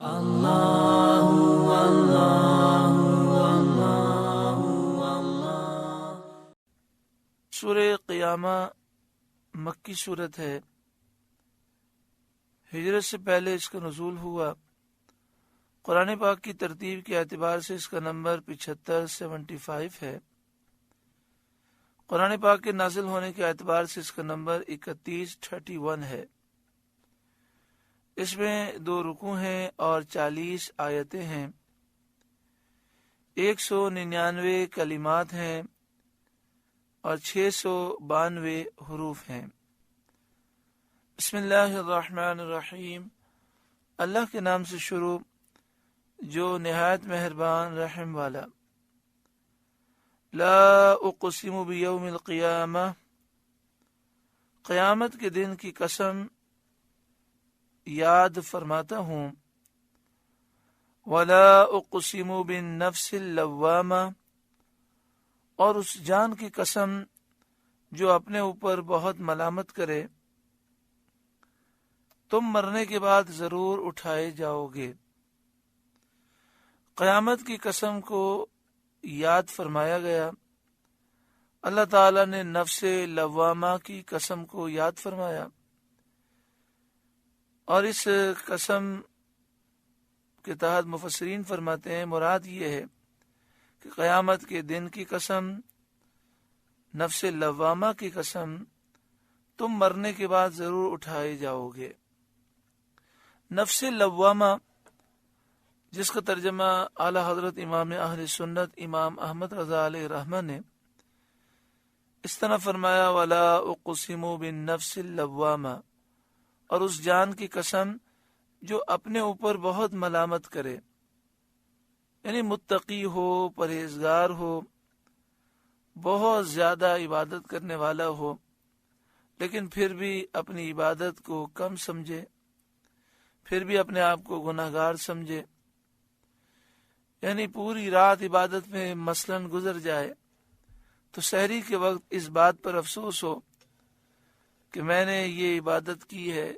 سورہ قیامہ مکی صورت ہے. ہجرت سے پہلے اس کا نزول ہوا. قرآن پاک کی ترتیب کے اعتبار سے اس کا نمبر 75 ہے. قرآن پاک کے نازل ہونے کے اعتبار سے اس کا نمبر 31 ہے. اس میں 2 رکوع ہیں اور 40 آیتیں ہیں. 199 کلمات ہیں اور 692 حروف ہیں. بسم اللہ الرحمن الرحیم. اللہ کے نام سے شروع جو نہایت مہربان رحم والا. لا اقسم بیوم القیامہ، قیامت کے دن کی قسم یاد فرماتا ہوں. ولا اقسم بالنفس اللوامہ، اور اس جان کی قسم جو اپنے اوپر بہت ملامت کرے. تم مرنے کے بعد ضرور اٹھائے جاؤ گے. قیامت کی قسم کو یاد فرمایا گیا. اللہ تعالی نے نفس لوامہ کی قسم کو یاد فرمایا، اور اس قسم کے تحت مفسرین فرماتے ہیں مراد یہ ہے کہ قیامت کے دن کی قسم، نفس لوامہ کی قسم، تم مرنے کے بعد ضرور اٹھائے جاؤ گے. نفس لوامہ، جس کا ترجمہ اعلی حضرت امام اہل سنت امام احمد رضا علیہ رحمہ نے اس طرح فرمایا: ولا اقسم بالنفس اللوامہ، اور اس جان کی قسم جو اپنے اوپر بہت ملامت کرے، یعنی متقی ہو، پرہیزگار ہو، بہت زیادہ عبادت کرنے والا ہو، لیکن پھر بھی اپنی عبادت کو کم سمجھے، پھر بھی اپنے آپ کو گناہگار سمجھے، یعنی پوری رات عبادت میں مثلاً گزر جائے تو سحری کے وقت اس بات پر افسوس ہو کہ میں نے یہ عبادت کی ہے،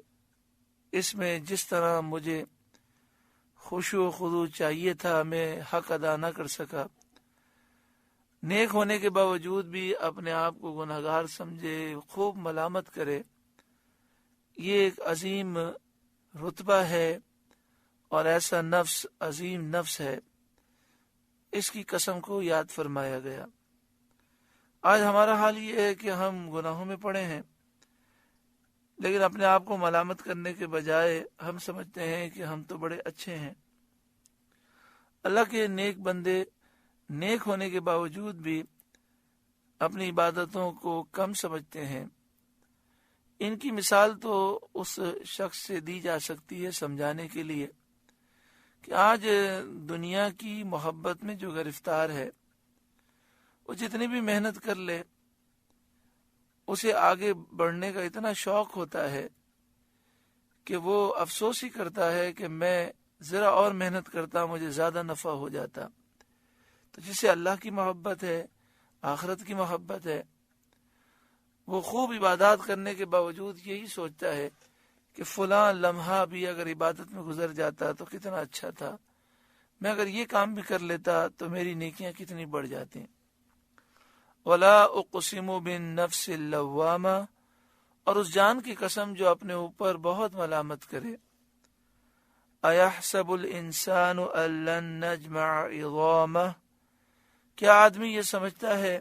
اس میں جس طرح مجھے خشوع و خضوع چاہیے تھا میں حق ادا نہ کر سکا. نیک ہونے کے باوجود بھی اپنے آپ کو گناہگار سمجھے، خوب ملامت کرے. یہ ایک عظیم رتبہ ہے اور ایسا نفس عظیم نفس ہے. اس کی قسم کو یاد فرمایا گیا. آج ہمارا حال یہ ہے کہ ہم گناہوں میں پڑے ہیں، لیکن اپنے آپ کو ملامت کرنے کے بجائے ہم سمجھتے ہیں کہ ہم تو بڑے اچھے ہیں. اللہ کے نیک بندے نیک ہونے کے باوجود بھی اپنی عبادتوں کو کم سمجھتے ہیں. ان کی مثال تو اس شخص سے دی جا سکتی ہے سمجھانے کے لیے کہ آج دنیا کی محبت میں جو گرفتار ہے، وہ جتنی بھی محنت کر لے، اسے آگے بڑھنے کا اتنا شوق ہوتا ہے کہ وہ افسوس ہی کرتا ہے کہ میں ذرا اور محنت کرتا مجھے زیادہ نفع ہو جاتا. تو جسے اللہ کی محبت ہے، آخرت کی محبت ہے، وہ خوب عبادات کرنے کے باوجود یہی سوچتا ہے کہ فلاں لمحہ بھی اگر عبادت میں گزر جاتا تو کتنا اچھا تھا، میں اگر یہ کام بھی کر لیتا تو میری نیکیاں کتنی بڑھ جاتی. ولا اقسم بالنفس اللوامہ، اور اس جان کی قسم جو اپنے اوپر بہت ملامت کرے. ایحسب الانسان ان لن نجمع عظامہ، کیا آدمی یہ سمجھتا ہے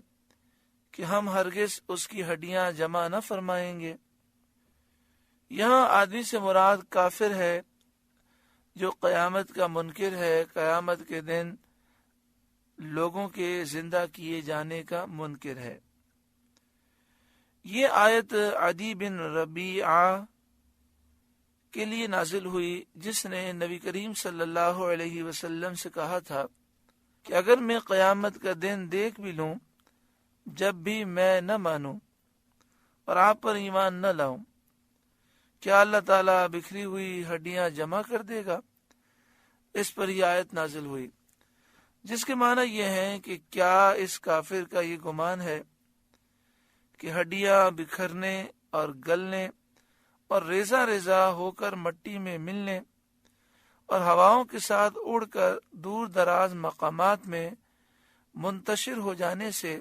کہ ہم ہرگز اس کی ہڈیاں جمع نہ فرمائیں گے. یہاں آدمی سے مراد کافر ہے جو قیامت کا منکر ہے، قیامت کے دن لوگوں کے زندہ کیے جانے کا منکر ہے. یہ آیت عدی بن ربیعہ کے لیے نازل ہوئی، جس نے نبی کریم صلی اللہ علیہ وسلم سے کہا تھا کہ اگر میں قیامت کا دن دیکھ بھی لوں، جب بھی میں نہ مانوں اور آپ پر ایمان نہ لاؤں، کیا اللہ تعالیٰ بکھری ہوئی ہڈیاں جمع کر دے گا؟ اس پر یہ آیت نازل ہوئی، جس کے معنی یہ ہیں کہ کیا اس کافر کا یہ گمان ہے کہ ہڈیاں بکھرنے اور گلنے اور ریزہ ریزہ ہو کر مٹی میں ملنے اور ہواؤں کے ساتھ اڑ کر دور دراز مقامات میں منتشر ہو جانے سے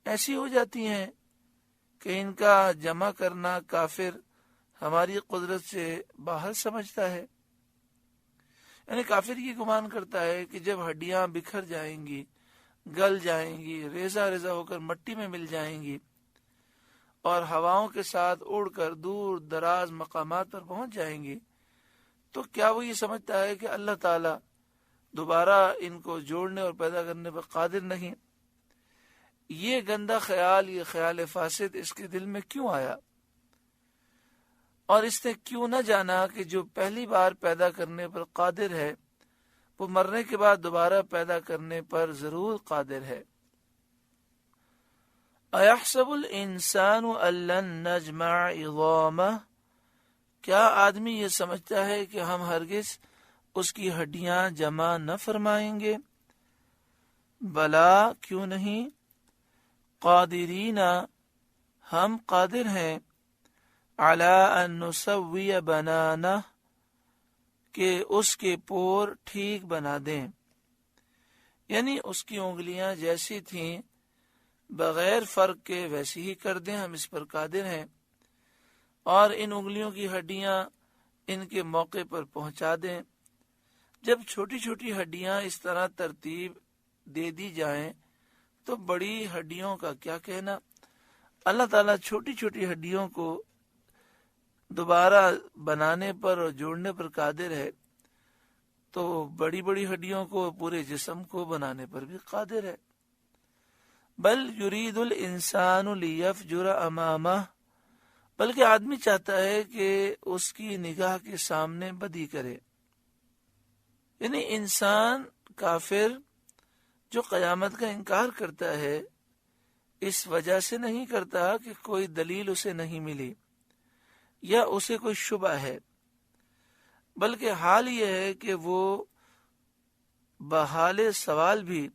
ایسی ہو جاتی ہیں کہ ان کا جمع کرنا کافر ہماری قدرت سے باہر سمجھتا ہے۔ یعنی کافر یہ گمان کرتا ہے کہ جب ہڈیاں بکھر جائیں گی، گل جائیں گی، ریزہ ریزہ ہو کر مٹی میں مل جائیں گی اور ہواؤں کے ساتھ اڑ کر دور دراز مقامات پر پہنچ جائیں گی، تو کیا وہ یہ سمجھتا ہے کہ اللہ تعالی دوبارہ ان کو جوڑنے اور پیدا کرنے پر قادر نہیں؟ یہ گندا خیال، یہ خیال فاسد اس کے دل میں کیوں آیا؟ اور اس نے کیوں نہ جانا کہ جو پہلی بار پیدا کرنے پر قادر ہے وہ مرنے کے بعد دوبارہ پیدا کرنے پر ضرور قادر ہے۔ اَيَحْسَبُ الْإِنسَانُ أَن لَّن نَّجْمَعَ عِظَامَهُ، کیا آدمی یہ سمجھتا ہے کہ ہم ہرگز اس کی ہڈیاں جمع نہ فرمائیں گے؟ بلا، کیوں نہیں، قادرین، ہم قادر ہیں، علی ان نسوی بنانہ، کہ اس کے پور ٹھیک بنا دیں، یعنی اس کی انگلیاں جیسی تھیں بغیر فرق کے ویسی ہی کر دیں، ہم اس پر قادر ہیں، اور ان انگلیوں کی ہڈیاں ان کے موقع پر پہنچا دیں۔ جب چھوٹی چھوٹی ہڈیاں اس طرح ترتیب دے دی جائیں تو بڑی ہڈیوں کا کیا کہنا؟ اللہ تعالیٰ چھوٹی چھوٹی ہڈیوں کو دوبارہ بنانے پر اور جوڑنے پر قادر ہے، تو بڑی بڑی ہڈیوں کو، پورے جسم کو بنانے پر بھی قادر ہے۔ بل یرید الانسان لیفجر امامہ، بلکہ آدمی چاہتا ہے کہ اس کی نگاہ کے سامنے بدی کرے۔ یعنی انسان کافر جو قیامت کا انکار کرتا ہے اس وجہ سے نہیں کرتا کہ کوئی دلیل اسے نہیں ملی یا اسے کوئی شبہ ہے، بلکہ حال یہ ہے کہ وہ بحال سوال بھی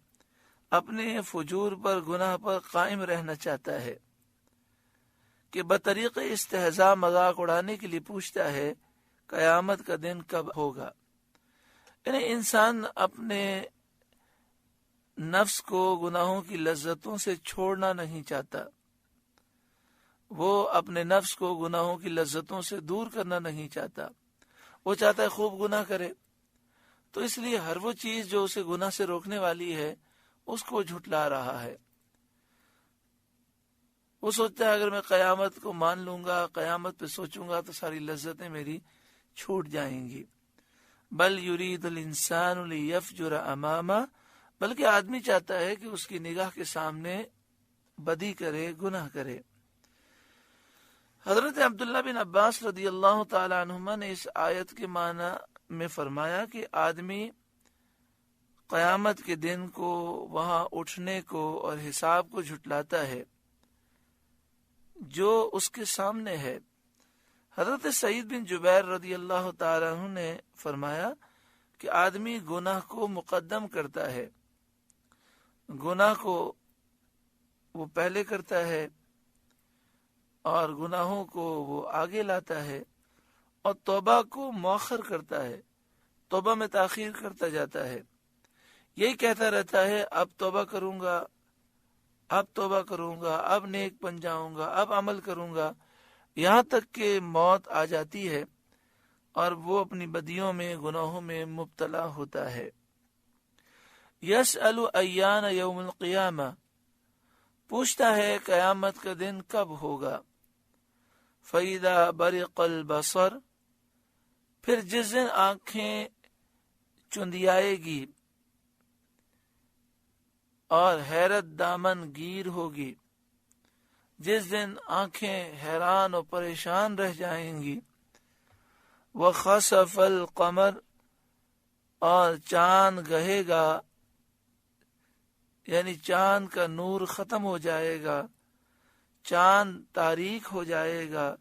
اپنے فجور پر، گناہ پر قائم رہنا چاہتا ہے، کہ بطریق استہزاء مذاق اڑانے کے لیے پوچھتا ہے قیامت کا دن کب ہوگا۔ یعنی انسان اپنے نفس کو گناہوں کی لذتوں سے چھوڑنا نہیں چاہتا، وہ اپنے نفس کو گناہوں کی لذتوں سے دور کرنا نہیں چاہتا، وہ چاہتا ہے خوب گناہ کرے، تو اس لیے ہر وہ چیز جو اسے گناہ سے روکنے والی ہے اس کو جھٹلا رہا ہے۔ وہ سوچتا ہے اگر میں قیامت کو مان لوں گا، قیامت پہ سوچوں گا تو ساری لذتیں میری چھوٹ جائیں گی۔ بل یرید الانسان لیفجر امامہ، بلکہ آدمی چاہتا ہے کہ اس کی نگاہ کے سامنے بدی کرے، گناہ کرے۔ حضرت عبداللہ بن عباس رضی اللہ تعالی عنہما نے اس آیت کے معنی میں فرمایا کہ آدمی قیامت کے دن کو، وہاں اٹھنے کو اور حساب کو جھٹلاتا ہے جو اس کے سامنے ہے۔ حضرت سعید بن جبیر رضی اللہ تعالی عنہ نے فرمایا کہ آدمی گناہ کو مقدم کرتا ہے، گناہ کو وہ پہلے کرتا ہے اور گناہوں کو وہ آگے لاتا ہے، اور توبہ کو مؤخر کرتا ہے، توبہ میں تاخیر کرتا جاتا ہے، یہی کہتا رہتا ہے اب توبہ کروں گا، اب توبہ کروں گا، اب نیک بن جاؤں گا، اب عمل کروں گا، یہاں تک کہ موت آ جاتی ہے اور وہ اپنی بدیوں میں، گناہوں میں مبتلا ہوتا ہے۔ یسأل ایان یوم القیامہ، پوچھتا ہے قیامت کا دن کب ہوگا۔ فَإِذَا بَرِقَ الْبَصَرُ، پھر جس دن آنکھیں چندیائے گی اور حیرت دامن گیر ہوگی، جس دن آنکھیں حیران اور پریشان رہ جائیں گی۔ وَخَسَفَ الْقَمَرُ، اور چاند گہے گا، یعنی چاند کا نور ختم ہو جائے گا، چاند تاریک ہو جائے گا،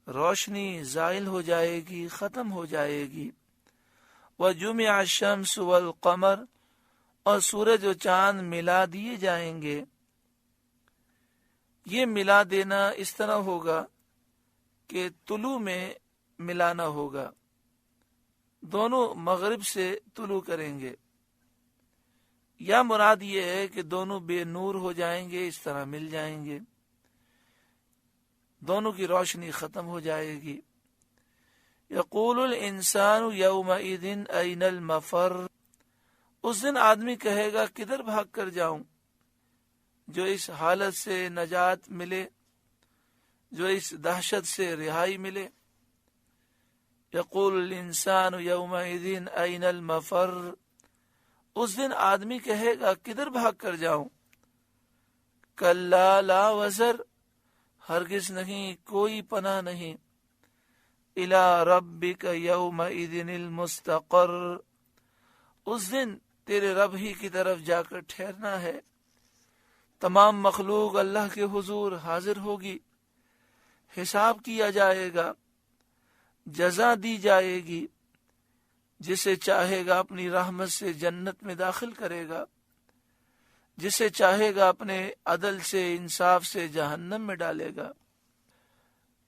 روشنی زائل ہو جائے گی، ختم ہو جائے گی۔ وَجُمِعَ الشَّمْسُ وَالْقَمَرُ، اور سورج و چاند ملا دیے جائیں گے۔ یہ ملا دینا اس طرح ہوگا کہ طلوع میں ملانا ہوگا، دونوں مغرب سے طلوع کریں گے، یا مراد یہ ہے کہ دونوں بے نور ہو جائیں گے، اس طرح مل جائیں گے، دونوں کی روشنی ختم ہو جائے گی۔ یقول الانسان یومئذ این المفر، اس دن آدمی کہے گا کدھر بھاگ کر جاؤں، جو اس حالت سے نجات ملے، جو اس دہشت سے رہائی ملے۔ یقول الانسان یومئذ این المفر، اس دن آدمی کہے گا کدھر بھاگ کر جاؤں۔ کلا لا وزر، ہرگز نہیں، کوئی پناہ نہیں۔ الی ربک یومئذ المستقر، اس دن تیرے رب ہی کی طرف جا کر ٹھہرنا ہے۔ تمام مخلوق اللہ کے حضور حاضر ہوگی، حساب کیا جائے گا، جزا دی جائے گی۔ جسے چاہے گا اپنی رحمت سے جنت میں داخل کرے گا، جسے چاہے گا اپنے عدل سے انصاف سے جہنم میں ڈالے گا۔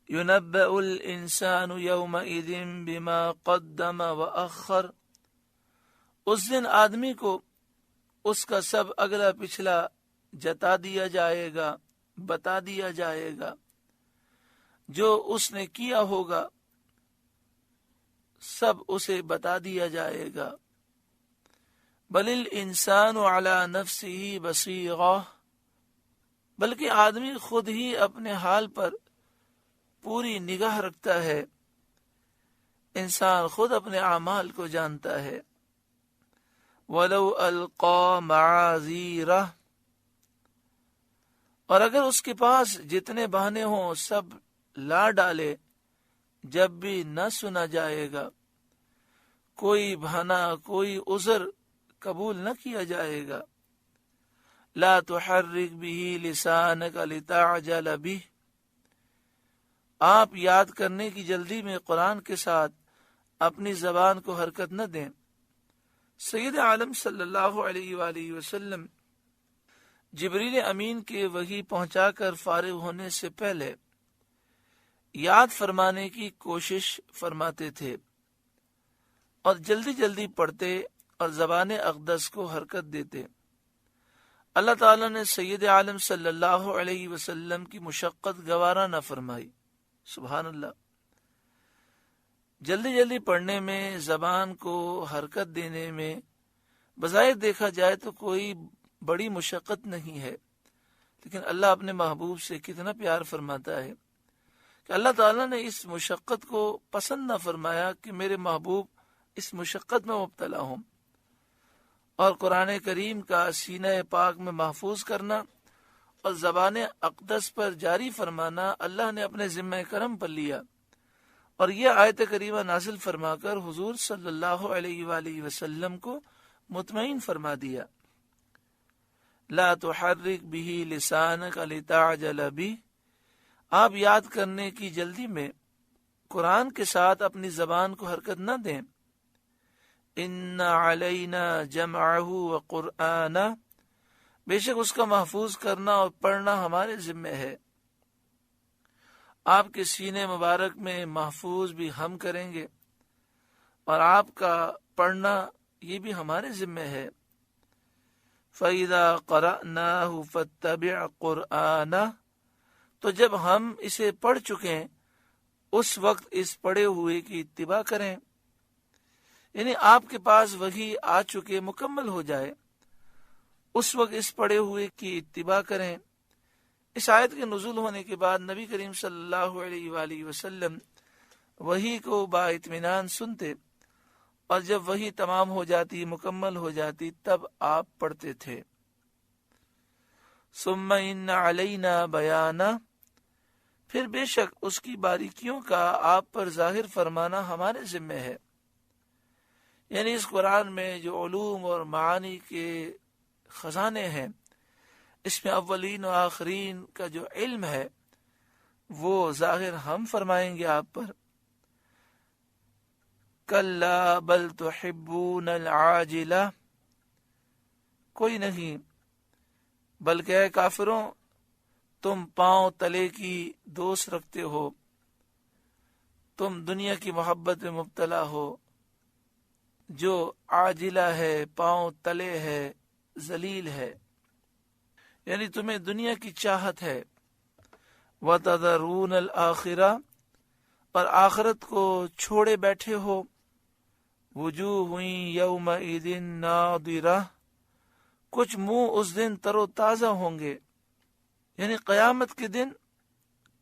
يُنَبَّأُ الْإِنسَانُ يَوْمَئِذٍ بِمَا قَدَّمَ وَأَخَّرَ، اس دن آدمی کو اس کا سب اگلا پچھلا جتا دیا جائے گا، بتا دیا جائے گا، جو اس نے کیا ہوگا سب اسے بتا دیا جائے گا۔ بل الانسان علی نفسہ بصیرہ، بلکہ آدمی خود ہی اپنے حال پر پوری نگاہ رکھتا ہے، انسان خود اپنے اعمال کو جانتا ہے۔ وَلَوْ أَلْقَى مَعَاذِيرَهُ، اور اگر اس کے پاس جتنے بہانے ہوں سب لا ڈالے، جب بھی نہ سنا جائے گا، کوئی بہانہ کوئی عذر قبول نہ کیا جائے گا۔ لا تحرک به لسانک لتعجل به، آپ یاد کرنے کی جلدی میں قرآن کے ساتھ اپنی زبان کو حرکت نہ دیں۔ سید عالم صلی اللہ علیہ وآلہ وسلم جبریل امین کے وحی پہنچا کر فارغ ہونے سے پہلے یاد فرمانے کی کوشش فرماتے تھے اور جلدی جلدی پڑھتے اور زبان اقدس کو حرکت دیتے۔ اللہ تعالیٰ نے سید عالم صلی اللہ علیہ وسلم کی مشقت گوارا نہ فرمائی۔ سبحان اللہ۔ جلدی جلدی پڑھنے میں، زبان کو حرکت دینے میں بظاہر دیکھا جائے تو کوئی بڑی مشقت نہیں ہے، لیکن اللہ اپنے محبوب سے کتنا پیار فرماتا ہے کہ اللہ تعالیٰ نے اس مشقت کو پسند نہ فرمایا کہ میرے محبوب اس مشقت میں مبتلا ہوں۔ اور قرآن کریم کا سینہ پاک میں محفوظ کرنا اور زبان اقدس پر جاری فرمانا اللہ نے اپنے ذمہ کرم پر لیا، اور یہ آیت کریمہ نازل فرما کر حضور صلی اللہ علیہ وآلہ وسلم کو مطمئن فرما دیا۔ لا تحرک به لسانک لتعجل به، آپ یاد کرنے کی جلدی میں قرآن کے ساتھ اپنی زبان کو حرکت نہ دیں۔ ان علینا جمعہ وقرآنہ، بے شک اس کا محفوظ کرنا اور پڑھنا ہمارے ذمہ ہے۔ آپ کے سینے مبارک میں محفوظ بھی ہم کریں گے، اور آپ کا پڑھنا یہ بھی ہمارے ذمہ ہے۔ فَإِذَا قَرَأْنَاهُ فَاتَّبِعْ قُرْآنَهُ، تو جب ہم اسے پڑھ چکیں اس وقت اس پڑھے ہوئے کی اتباع کریں، یعنی آپ کے پاس وحی آ چکے مکمل ہو جائے، اس وقت اس پڑھے ہوئے کی اتباع کریں۔ اس آیت کے نزول ہونے کے بعد نبی کریم صلی اللہ علیہ وآلہ وسلم وحی کو با اطمینان سنتے، اور جب وحی تمام ہو جاتی، مکمل ہو جاتی، تب آپ پڑھتے تھے۔ ثم ان علینا بیانہ، پھر بے شک اس کی باریکیوں کا آپ پر ظاہر فرمانا ہمارے ذمہ ہے۔ یعنی اس قرآن میں جو علوم اور معانی کے خزانے ہیں، اس میں اولین و آخرین کا جو علم ہے وہ ظاہر ہم فرمائیں گے آپ پر۔ کلا بل تحبون العاجلہ، کوئی نہیں، بلکہ اے کافروں تم پاؤں تلے کی دوست رکھتے ہو، تم دنیا کی محبت میں مبتلا ہو، جو عاجلہ ہے، پاؤں تلے ہے، ذلیل ہے، یعنی تمہیں دنیا کی چاہت ہے۔ وَتَذَرُونَ الْآخِرَةَ، اور آخرت کو چھوڑے بیٹھے ہو۔ وجوہ یومئذ ناظرہ، کچھ منہ اس دن تر و تازہ ہوں گے، یعنی قیامت کے دن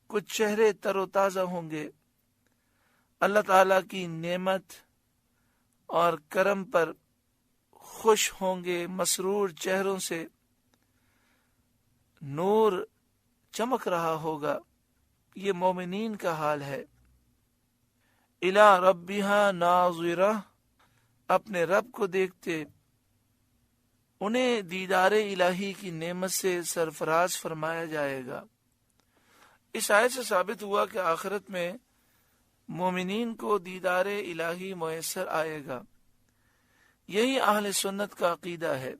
کچھ چہرے تر و تازہ ہوں گے، اللہ تعالیٰ کی نعمت اور کرم پر خوش ہوں گے، مسرور چہروں سے نور چمک رہا ہوگا۔ یہ مومنین کا حال ہے۔ الی ربہا ناظرہ، اپنے رب کو دیکھتے، انہیں دیدار الہی کی نعمت سے سرفراز فرمایا جائے گا۔ اس آیت سے ثابت ہوا کہ آخرت میں مومنین کو دیدار الہی میسر آئے گا۔ یہی اہل سنت کا عقیدہ ہے۔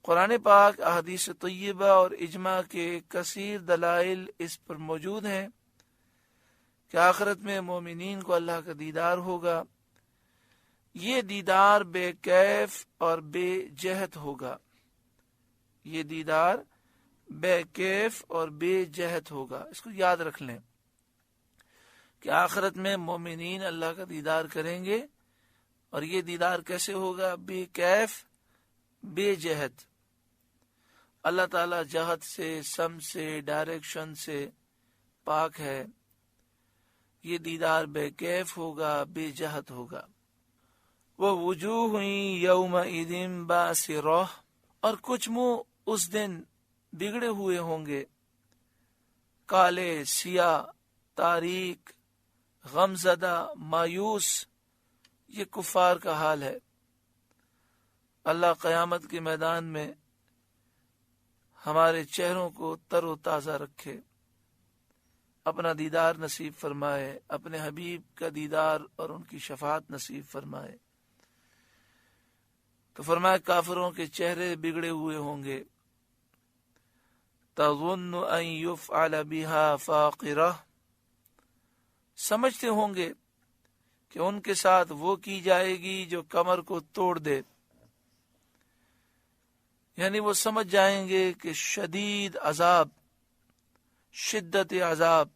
قرآن پاک، احادیث طیبہ اور اجماع کے کثیر دلائل اس پر موجود ہیں کہ آخرت میں مومنین کو اللہ کا دیدار ہوگا۔ یہ دیدار بے کیف اور بے جہت ہوگا۔ یہ دیدار بے کیف اور بے جہت ہوگا۔ اس کو یاد رکھ لیں کہ آخرت میں مومنین اللہ کا دیدار کریں گے، اور یہ دیدار کیسے ہوگا؟ بے کیف بے جہت۔ اللہ تعالیٰ جہت سے، سم سے، ڈائریکشن سے پاک ہے۔ یہ دیدار بے کیف ہوگا، بے جہت ہوگا۔ وَوُجُوهٌ يَوْمَئِذٍ بَاسِرَةٌ، اور کچھ منہ اس دن بگڑے ہوئے ہوں گے، کالے، سیاہ، تاریک، غمزدہ، مایوس۔ یہ کفار کا حال ہے۔ اللہ قیامت کے میدان میں ہمارے چہروں کو تر و تازہ رکھے، اپنا دیدار نصیب فرمائے، اپنے حبیب کا دیدار اور ان کی شفاعت نصیب فرمائے۔ تو فرمایا کافروں کے چہرے بگڑے ہوئے ہوں گے۔ تظن ان يفعل بها فاقرہ، سمجھتے ہوں گے کہ ان کے ساتھ وہ کی جائے گی جو کمر کو توڑ دے، یعنی وہ سمجھ جائیں گے کہ شدید عذاب، شدت عذاب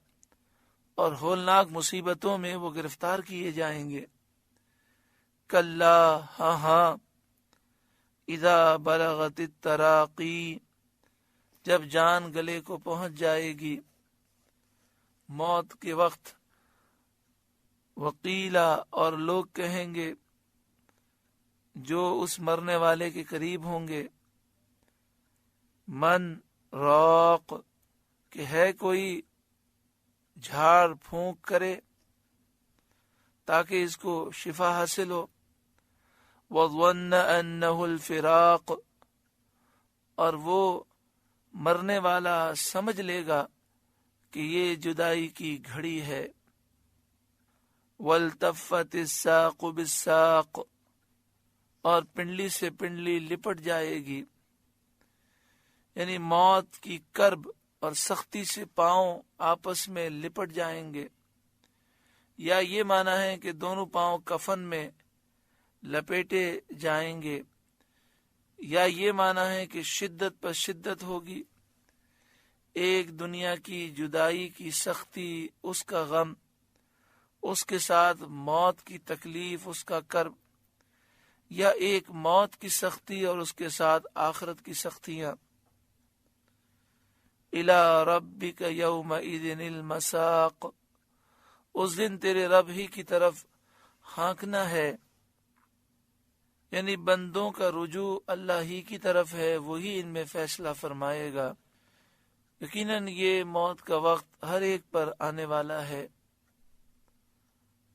اور ہولناک مصیبتوں میں وہ گرفتار کیے جائیں گے۔ کلا، ہاں ہاں، اذا بلغت التراقی، جب جان گلے کو پہنچ جائے گی، موت کے وقت۔ وقیلا، اور لوگ کہیں گے جو اس مرنے والے کے قریب ہوں گے، من راق، کہ ہے کوئی جھاڑ پھونک کرے تاکہ اس کو شفا حاصل ہو۔ وَظَنَّ أَنَّهُ الْفِرَاقُ، اور وہ مرنے والا سمجھ لے گا کہ یہ جدائی کی گھڑی ہے۔ وَالْتَفَّتِ السَّاقُ بِالسَّاقِ، اور پنڈلی سے پنڈلی لپٹ جائے گی، یعنی موت کی کرب اور سختی سے پاؤں آپس میں لپٹ جائیں گے۔ یا یہ معنی ہے کہ دونوں پاؤں کفن میں لپیٹے جائیں گے، یا یہ معنی ہے کہ شدت پر شدت ہوگی، ایک دنیا کی جدائی کی سختی، اس کا غم، اس کے ساتھ موت کی تکلیف، اس کا کرب، یا ایک موت کی سختی اور اس کے ساتھ آخرت کی سختیاں۔ اِلَىٰ رَبِّكَ يَوْمَئِذٍ الْمَسَاقُ، اس دن تیرے رب ہی کی طرف ہانکنا ہے، یعنی بندوں کا رجوع اللہ ہی کی طرف ہے، وہی ان میں فیصلہ فرمائے گا۔ یقیناً یہ موت کا وقت ہر ایک پر آنے والا ہے،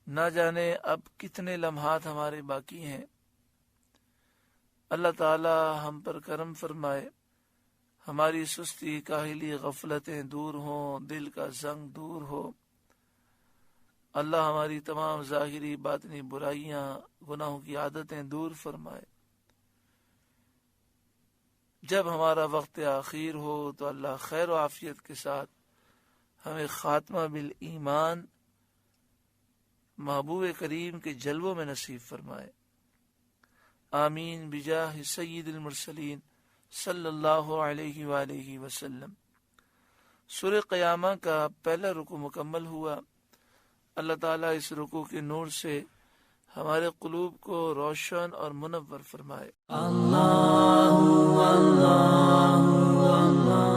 نہ جانے اب کتنے لمحات ہمارے باقی ہیں۔ اللہ تعالی ہم پر کرم فرمائے، ہماری سستی، کاہلی، غفلتیں دور ہوں، دل کا زنگ دور ہو۔ اللہ ہماری تمام ظاہری باطنی برائیاں، گناہوں کی عادتیں دور فرمائے۔ جب ہمارا وقت آخیر ہو تو اللہ خیر و عافیت کے ساتھ ہمیں خاتمہ بالایمان محبوب کریم کے جلووں میں نصیب فرمائے۔ آمین بجاہ سید المرسلین صلی اللہ علیہ وآلہ وسلم۔ سورہ قیامہ کا پہلا رکوع مکمل ہوا۔ اللہ تعالیٰ اس رکوع کے نور سے ہمارے قلوب کو روشن اور منور فرمائے۔ اللہ اللہ اللہ